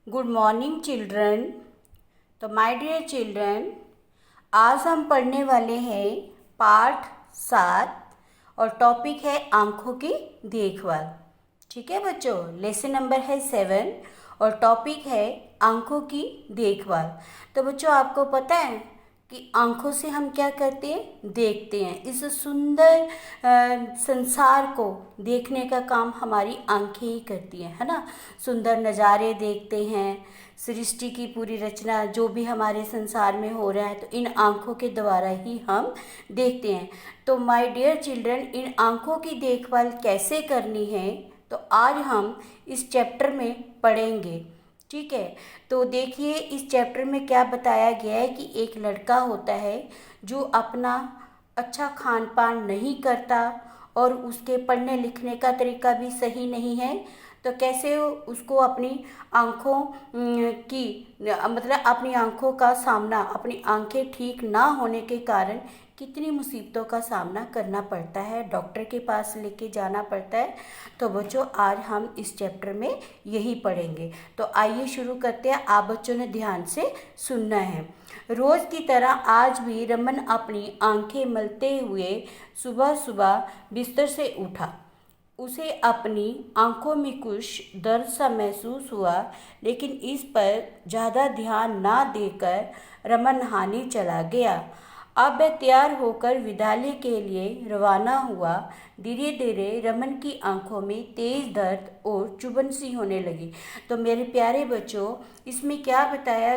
Good morning children. तो my dear children, आज हम पढ़ने वाले हैं पाठ 7 और टॉपिक है आँखों की देखभाल। ठीक है बच्चों, लेसन नंबर है 7 और टॉपिक है आँखों की देखभाल। तो बच्चों, आपको पता है कि आँखों से हम क्या करते हैं? देखते हैं। इस सुंदर संसार को देखने का काम हमारी आंखें ही करती हैं, है ना। सुंदर नज़ारे देखते हैं, सृष्टि की पूरी रचना जो भी हमारे संसार में हो रहा है, तो इन आँखों के द्वारा ही हम देखते हैं। तो माय डियर चिल्ड्रन, इन आँखों की देखभाल कैसे करनी है, तो आज हम इस चैप्टर में पढ़ेंगे। ठीक है, तो देखिए इस चैप्टर में क्या बताया गया है कि एक लड़का होता है जो अपना अच्छा खान पान नहीं करता और उसके पढ़ने लिखने का तरीका भी सही नहीं है। तो कैसे उसको अपनी आँखों की मतलब अपनी आँखों का सामना, अपनी आँखें ठीक ना होने के कारण कितनी मुसीबतों का सामना करना पड़ता है, डॉक्टर के पास लेके जाना पड़ता है। तो बच्चों, आज हम इस चैप्टर में यही पढ़ेंगे। तो आइए शुरू करते हैं। आप बच्चों ने ध्यान से सुनना है। रोज़ की तरह आज भी रमन अपनी आंखें मलते हुए सुबह सुबह बिस्तर से उठा। उसे अपनी आंखों में कुछ दर्द सा महसूस हुआ, लेकिन इस पर ज़्यादा ध्यान ना देकर रमन नहाने चला गया। अब वह तैयार होकर विद्यालय के लिए रवाना हुआ। धीरे धीरे रमन की आंखों में तेज दर्द और चुभन सी होने लगी। तो मेरे प्यारे बच्चों, इसमें क्या बताया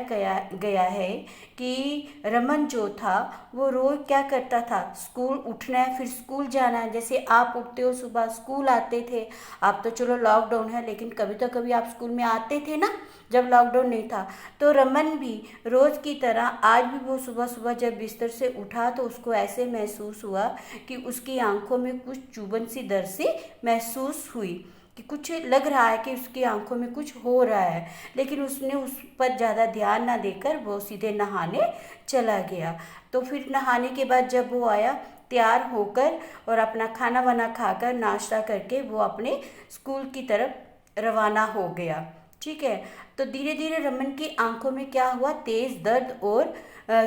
गया है कि रमन जो था वो रोज़ क्या करता था? स्कूल उठना है, फिर स्कूल जाना है। जैसे आप उठते हो सुबह, स्कूल आते थे। आप तो चलो लॉकडाउन है, लेकिन कभी तो कभी आप स्कूल में आते थे ना, जब लॉकडाउन नहीं था। तो रमन भी रोज़ की तरह आज भी वो सुबह सुबह जब बिस्तर से उठा तो उसको ऐसे महसूस हुआ कि उसकी आंखों में कुछ चुभन सी दर्द सी महसूस हुई, कि कुछ लग रहा है कि उसकी आंखों में कुछ हो रहा है। लेकिन उसने उस पर ज़्यादा ध्यान ना देकर वो सीधे नहाने चला गया। तो फिर नहाने के बाद जब वो आया तैयार होकर और अपना खाना वाना खाकर नाश्ता करके वो अपने स्कूल की तरफ रवाना हो गया। ठीक है, तो धीरे धीरे रमन की आंखों में क्या हुआ? तेज दर्द और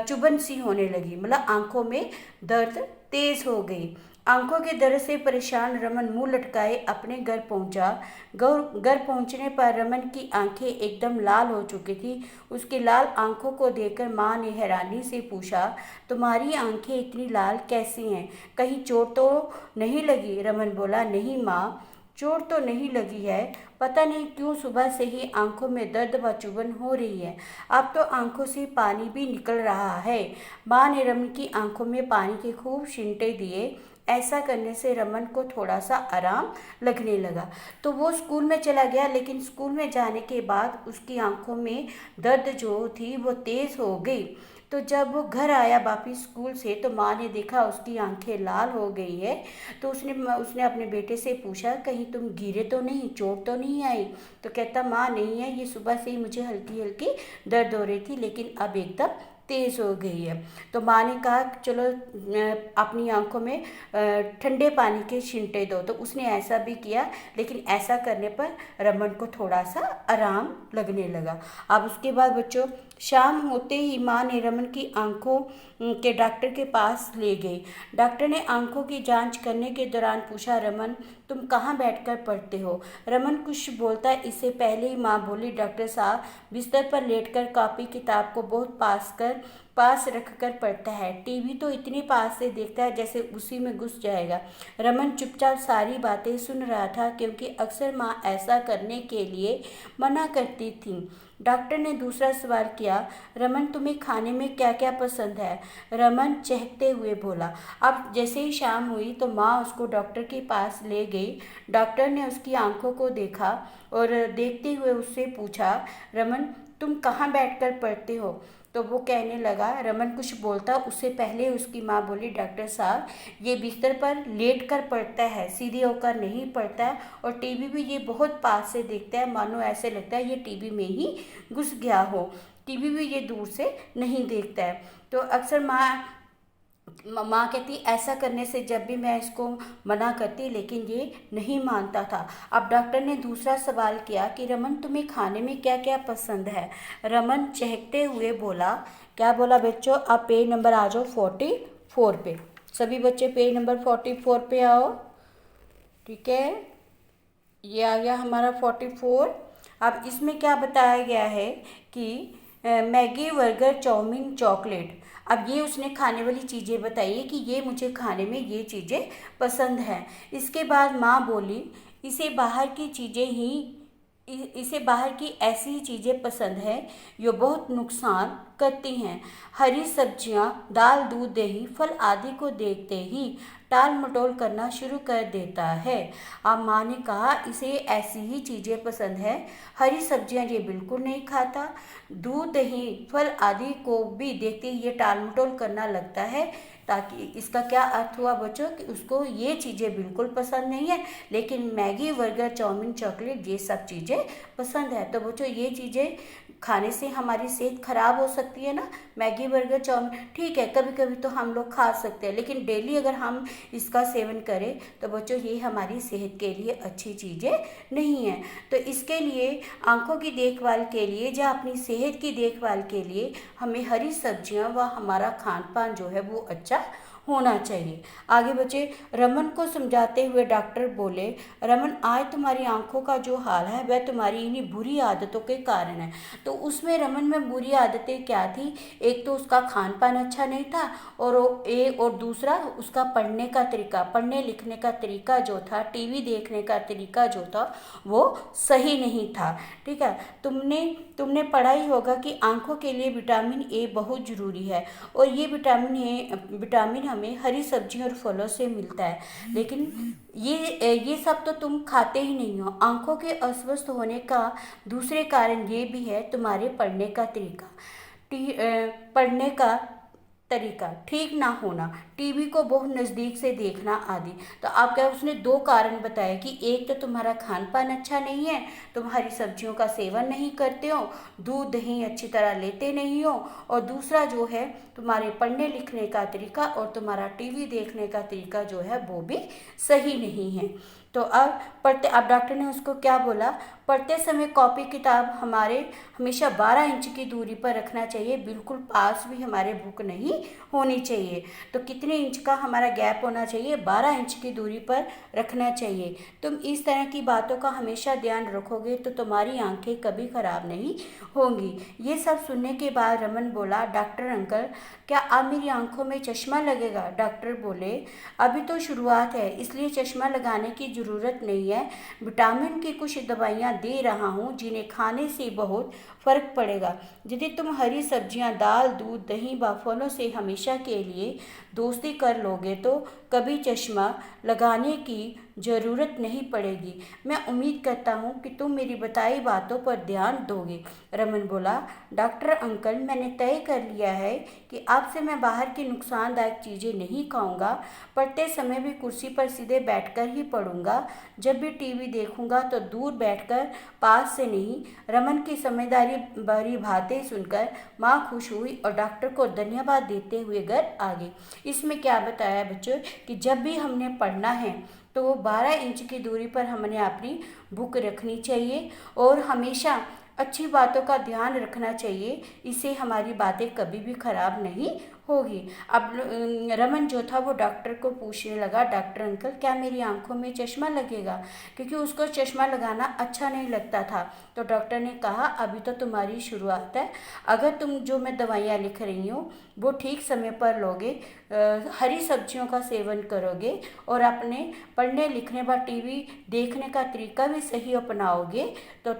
चुभन सी होने लगी, मतलब आंखों में दर्द तेज हो गई। आंखों के दर्द से परेशान रमन मुंह लटकाए अपने घर पहुंचा। घर पहुंचने पर रमन की आंखें एकदम लाल हो चुकी थी। उसकी लाल आंखों को देखकर माँ ने हैरानी से पूछा, तुम्हारी आंखें इतनी लाल कैसी हैं? कहीं चोट तो नहीं लगी? रमन बोला, नहीं माँ, चोट तो नहीं लगी है, पता नहीं क्यों सुबह से ही आंखों में दर्द व चुभन हो रही है। अब तो आंखों से पानी भी निकल रहा है। माँ ने रमन की आंखों में पानी के खूब छींटे दिए। ऐसा करने से रमन को थोड़ा सा आराम लगने लगा। तो वो स्कूल में चला गया, लेकिन स्कूल में जाने के बाद उसकी आंखों में दर्द जो थी वो तेज़ हो गई। तो जब वो घर आया वापिस स्कूल से, तो माँ ने देखा उसकी आंखें लाल हो गई है। तो उसने अपने बेटे से पूछा, कहीं तुम गिरे तो नहीं, चोट तो नहीं आई? तो कहता, माँ नहीं है, ये सुबह से ही मुझे हल्की हल्की दर्द हो रही थी, लेकिन अब एकदम तेज़ हो गई है। तो माँ ने कहा, चलो अपनी आंखों में ठंडे पानी के छींटे दो। तो उसने ऐसा भी किया, लेकिन ऐसा करने पर रमन को थोड़ा सा आराम लगने लगा। अब उसके बाद बच्चों, शाम होते ही माँ ने रमन की आंखों के डॉक्टर के पास ले गई। डॉक्टर ने आंखों की जांच करने के दौरान पूछा, रमन तुम कहाँ बैठकर पढ़ते हो? रमन कुछ बोलता है इससे पहले ही माँ बोली, डॉक्टर साहब बिस्तर पर लेटकर कॉपी किताब को बहुत पास रखकर पढ़ता है। टीवी तो इतने पास से देखता है जैसे उसी में घुस जाएगा। रमन चुपचाप सारी बातें सुन रहा था, क्योंकि अक्सर माँ ऐसा करने के लिए मना करती थी। डॉक्टर ने दूसरा सवाल किया, रमन तुम्हें खाने में क्या क्या पसंद है? रमन चहकते हुए बोला। अब जैसे ही शाम हुई तो माँ उसको डॉक्टर के पास ले गई। डॉक्टर ने उसकी आंखों को देखा और देखते हुए उससे पूछा, रमन तुम कहाँ बैठकर पढ़ते हो? तो वो कहने लगा, रमन कुछ बोलता उससे पहले उसकी माँ बोली, डॉक्टर साहब ये बिस्तर पर लेट कर पढ़ता है, सीधे होकर नहीं पढ़ता है, और टीवी भी ये बहुत पास से देखता है, मानो ऐसे लगता है ये टीवी में ही घुस गया हो। टीवी भी ये दूर से नहीं देखता है। तो अक्सर माँ माँ कहती ऐसा करने से, जब भी मैं इसको मना करती लेकिन ये नहीं मानता था। अब डॉक्टर ने दूसरा सवाल किया कि रमन, तुम्हें खाने में क्या क्या पसंद है। रमन चहकते हुए बोला, क्या बोला बच्चों? आप पेज नंबर आ जाओ 44 पे। सभी बच्चे पेज नंबर 44 पे आओ। ठीक है, ये आ गया हमारा 44। अब इसमें क्या बताया गया है कि मैगी, बर्गर, चाउमीन, चॉकलेट। अब ये उसने खाने वाली चीज़ें बताई है कि ये मुझे खाने में ये चीज़ें पसंद हैं। इसके बाद माँ बोली, इसे बाहर की चीज़ें ही इसे बाहर की ऐसी ही चीज़ें पसंद हैं जो बहुत नुकसान करती हैं। हरी सब्जियां, दाल, दूध, दही, फल आदि को देखते ही टाल मटोल करना शुरू कर देता है। अब माँ ने कहा इसे ऐसी ही चीज़ें पसंद है, हरी सब्जियां ये बिल्कुल नहीं खाता, दूध, दही, फल आदि को भी देखते ही ये टाल मटोल करना लगता है। ताकि इसका क्या अर्थ हुआ बच्चों कि उसको ये चीज़ें बिल्कुल पसंद नहीं है, लेकिन मैगी, बर्गर, चाउमीन, चॉकलेट ये सब चीज़ें पसंद है। तो बच्चों ये चीज़ें खाने से हमारी सेहत खराब हो सकती है ना। मैगी, बर्गर, चाउमीन ठीक है, कभी कभी तो हम लोग खा सकते हैं, लेकिन डेली अगर हम इसका सेवन करें तो बच्चों ये हमारी सेहत के लिए अच्छी चीज़ें नहीं है। तो इसके लिए आंखों की देखभाल के लिए या अपनी सेहत की देखभाल के लिए हमें हरी सब्जियां व हमारा खान पान जो है वो अच्छा होना चाहिए। आगे बच्चे, रमन को समझाते हुए डॉक्टर बोले, रमन आज तुम्हारी आंखों का जो हाल है वह तुम्हारी इन्हीं बुरी आदतों के कारण है। तो उसमें रमन में बुरी आदतें क्या थी? एक तो उसका खान पान अच्छा नहीं था, और दूसरा उसका पढ़ने का तरीका, पढ़ने लिखने का तरीका जो था, टीवी देखने का तरीका जो था वो सही नहीं था। ठीक है, तुमने पढ़ा ही होगा कि आंखों के लिए विटामिन ए बहुत ज़रूरी है, और ये विटामिन हमें हरी सब्जियों और फलों से मिलता है। लेकिन ये सब तो तुम खाते ही नहीं हो। आंखों के अस्वस्थ होने का दूसरे कारण ये भी है तुम्हारे पढ़ने का तरीका ठीक ना होना, टीवी को बहुत नज़दीक से देखना आदि। तो आप क्या, उसने दो कारण बताए कि एक तो तुम्हारा खान पान अच्छा नहीं है, तुम हरी सब्जियों का सेवन नहीं करते हो, दूध दही अच्छी तरह लेते नहीं हो, और दूसरा जो है तुम्हारे पढ़ने लिखने का तरीका और तुम्हारा टीवी देखने का तरीका जो है वो भी सही नहीं है। तो अब डॉक्टर ने उसको क्या बोला, पढ़ते समय कॉपी किताब हमारे हमेशा 12 इंच की दूरी पर रखना चाहिए, बिल्कुल पास भी हमारे बुक नहीं होनी चाहिए। तो कितने इंच का हमारा गैप होना चाहिए? 12 इंच की दूरी पर रखना चाहिए। तुम इस तरह की बातों का हमेशा ध्यान रखोगे तो तुम्हारी आंखें कभी खराब नहीं होंगी। ये सब सुनने के बाद रमन बोला, डॉक्टर अंकल क्या अब मेरी आंखों में चश्मा लगेगा? डॉक्टर बोले, अभी तो शुरुआत है इसलिए चश्मा लगाने की ज़रूरत नहीं है। विटामिन की कुछ दवाइयाँ दे रहा हूँ जिन्हें खाने से बहुत फ़र्क पड़ेगा। यदि तुम हरी सब्जियाँ, दाल, दूध, दही व फलों से हमेशा के लिए दोस्ती कर लोगे तो कभी चश्मा लगाने की ज़रूरत नहीं पड़ेगी। मैं उम्मीद करता हूँ कि तुम मेरी बताई बातों पर ध्यान दोगे। रमन बोला, डॉक्टर अंकल मैंने तय कर लिया है कि अब से मैं बाहर की नुकसानदायक चीज़ें नहीं खाऊंगा। पढ़ते समय भी कुर्सी पर सीधे बैठकर ही पढ़ूंगा। जब भी टीवी देखूंगा तो दूर बैठकर, पास से नहीं। रमन की समझदारी भरी बातें सुनकर माँ खुश हुई और डॉक्टर को धन्यवाद देते हुए घर आ गई। इसमें क्या बताया बच्चों कि जब भी हमने पढ़ना है तो 12 इंच की दूरी पर हमने अपनी बुक रखनी चाहिए और हमेशा अच्छी बातों का ध्यान रखना चाहिए। इससे हमारी बातें कभी भी खराब नहीं होगी। अब रमन जो था वो डॉक्टर को पूछने लगा, डॉक्टर अंकल क्या मेरी आंखों में चश्मा लगेगा? क्योंकि उसको चश्मा लगाना अच्छा नहीं लगता था। तो डॉक्टर ने कहा अभी तो तुम्हारी शुरुआत है, अगर तुम जो मैं दवाइयाँ लिख रही हूँ वो ठीक समय पर लोगे, हरी सब्जियों का सेवन करोगे और अपने पढ़ने लिखने व टीवी देखने का तरीका भी सही अपनाओगे तो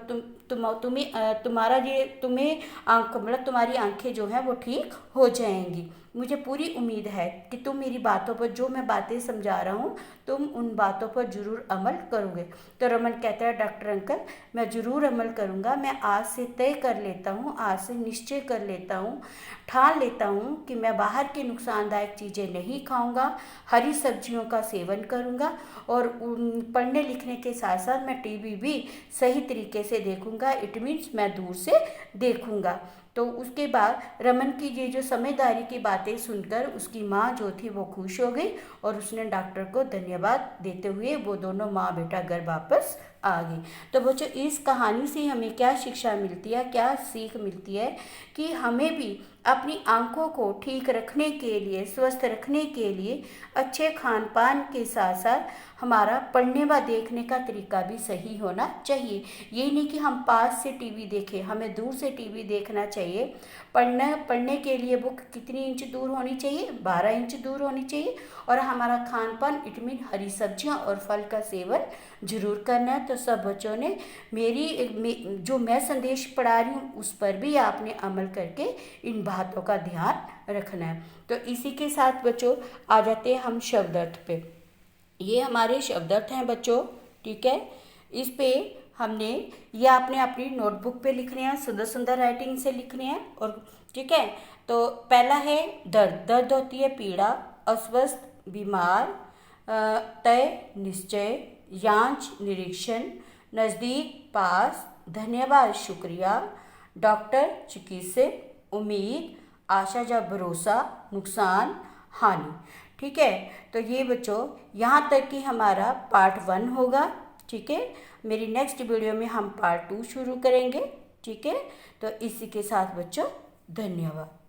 तुम्हें आंख मतलब तुम्हारी आंखें जो है वो ठीक हो जाएंगी। मुझे पूरी उम्मीद है कि तुम मेरी बातों पर, जो मैं बातें समझा रहा हूँ, तुम उन बातों पर ज़रूर अमल करोगे। तो रमन कहता है, डॉक्टर अंकल मैं ज़रूर अमल करूँगा। मैं आज से तय कर लेता हूँ, आज से निश्चय कर लेता हूँ, ठान लेता हूँ कि मैं बाहर की नुकसानदायक चीज़ें नहीं खाऊंगा, हरी सब्जियों का सेवन करूँगा और पढ़ने लिखने के साथ साथ मैं टीवी भी सही तरीके से देखूँगा। इट मीन्स मैं दूर से देखूँगा। तो उसके बाद रमन की ये जो समझदारी की बात बातें सुनकर उसकी माँ जो थी वो खुश हो गई और उसने डॉक्टर को धन्यवाद देते हुए वो दोनों माँ बेटा घर वापस आ गई। तो बच्चों, इस कहानी से हमें क्या शिक्षा मिलती है, क्या सीख मिलती है कि हमें भी अपनी आंखों को ठीक रखने के लिए, स्वस्थ रखने के लिए अच्छे खान पान के साथ साथ हमारा पढ़ने व देखने का तरीका भी सही होना चाहिए। ये नहीं कि हम पास से टीवी देखें, हमें दूर से टीवी देखना चाहिए। पढ़ने के लिए बुक कितनी इंच दूर होनी चाहिए? 12 इंच दूर होनी चाहिए। और हमारा खान पान इट मीन हरी सब्जियां और फल का सेवन जरूर करना है। तो सब बच्चों ने जो मैं संदेश पढ़ा रही हूँ उस पर भी आपने अमल करके इन बातों का ध्यान रखना है। तो इसी के साथ बच्चों आ जाते हैं हम शब्द अर्थ पे। ये हमारे शब्द अर्थ हैं बच्चों, ठीक है। इस पे हमने ये आपने अपनी नोटबुक पे लिखने हैं, सुंदर सुंदर राइटिंग से लिखने हैं। और ठीक है, तो पहला है दर्द। दर्द होती है पीड़ा, अस्वस्थ, बीमार, तय, निश्चय, जांच, निरीक्षण, नज़दीक, पास, धन्यवाद, शुक्रिया, डॉक्टर, चिकित्सक, उम्मीद, आशा या भरोसा, नुकसान, हानि। ठीक है, तो ये बच्चों यहाँ तक कि हमारा पार्ट 1 होगा। ठीक है, मेरी नेक्स्ट वीडियो में हम पार्ट 2 शुरू करेंगे। ठीक है, तो इसी के साथ बच्चों धन्यवाद।